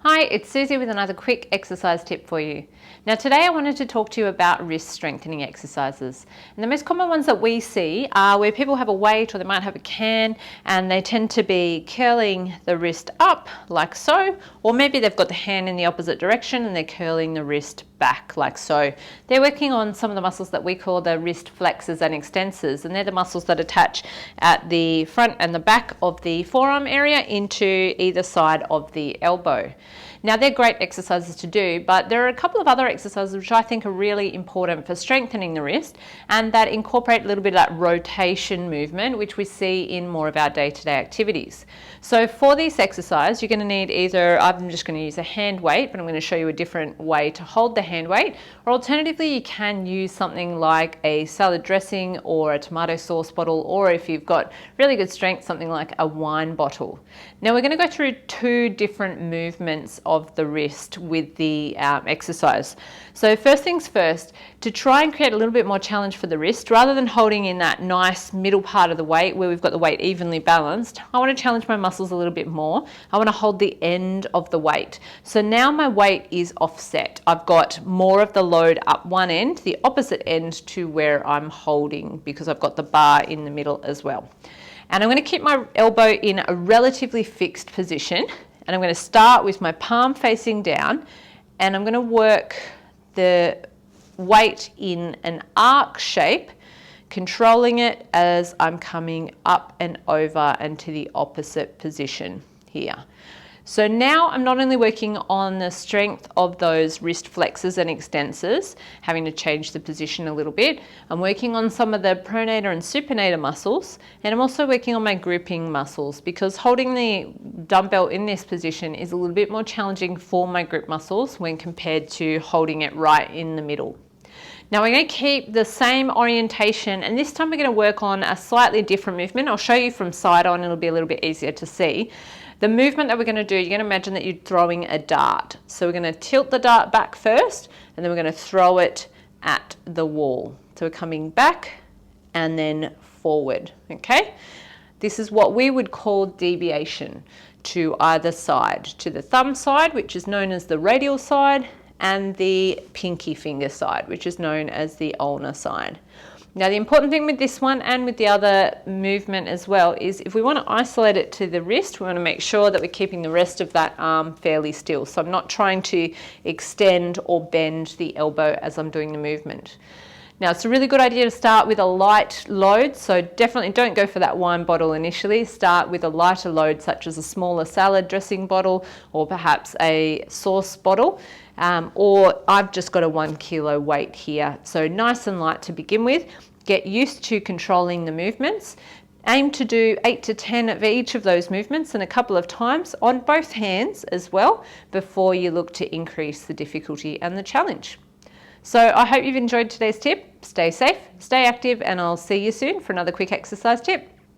Hi, it's Suzy with another quick exercise tip for you. Now today I wanted to talk to you about wrist strengthening exercises. And the most common ones that we see are where people have a weight or they might have a can and they tend to be curling the wrist up like so, or maybe they've got the hand in the opposite direction and they're curling the wrist back like so. They're working on some of the muscles that we call the wrist flexors and extensors, and they're the muscles that attach at the front and the back of the forearm area into either side of the elbow. Now they're great exercises to do, but there are a couple of other exercises which I think are really important for strengthening the wrist and that incorporate a little bit of that rotation movement which we see in more of our day-to-day activities. So for this exercise you're going to need either, I'm just going to use a hand weight, but I'm going to show you a different way to hold the hand weight, or alternatively you can use something like a salad dressing or a tomato sauce bottle, or if you've got really good strength, something like a wine bottle. Now we're going to go through two different movements of the wrist with the exercise. So first things first, to try and create a little bit more challenge for the wrist, rather than holding in that nice middle part of the weight where we've got the weight evenly balanced, I want to challenge my muscles a little bit more. I want to hold the end of the weight. So now my weight is offset. I've got more of the load up one end, the opposite end to where I'm holding, because I've got the bar in the middle as well. And I'm going to keep my elbow in a relatively fixed position, and I'm going to start with my palm facing down, and I'm going to work the weight in an arc shape, controlling it as I'm coming up and over and to the opposite position here. So now I'm not only working on the strength of those wrist flexors and extensors, having to change the position a little bit, I'm working on some of the pronator and supinator muscles, and I'm also working on my gripping muscles, because holding the dumbbell in this position is a little bit more challenging for my grip muscles when compared to holding it right in the middle. Now we're going to keep the same orientation, and this time we're going to work on a slightly different movement. I'll show you from side on, it'll be a little bit easier to see. The movement that we're going to do, you're going to imagine that you're throwing a dart. So we're going to tilt the dart back first, and then we're going to throw it at the wall. So we're coming back and then forward, okay? This is what we would call deviation to either side, to the thumb side, which is known as the radial side, and the pinky finger side, which is known as the ulnar side. Now the important thing with this one and with the other movement as well is if we want to isolate it to the wrist, we want to make sure that we're keeping the rest of that arm fairly still. So I'm not trying to extend or bend the elbow as I'm doing the movement. Now it's a really good idea to start with a light load, so definitely don't go for that wine bottle initially. Start with a lighter load such as a smaller salad dressing bottle or perhaps a sauce bottle. Or I've just got a 1 kilo weight here, so nice and light to begin with. Get used to controlling the movements. Aim to do 8 to 10 of each of those movements and a couple of times on both hands as well before you look to increase the difficulty and the challenge. So I hope you've enjoyed today's tip. Stay safe, stay active, and I'll see you soon for another quick exercise tip.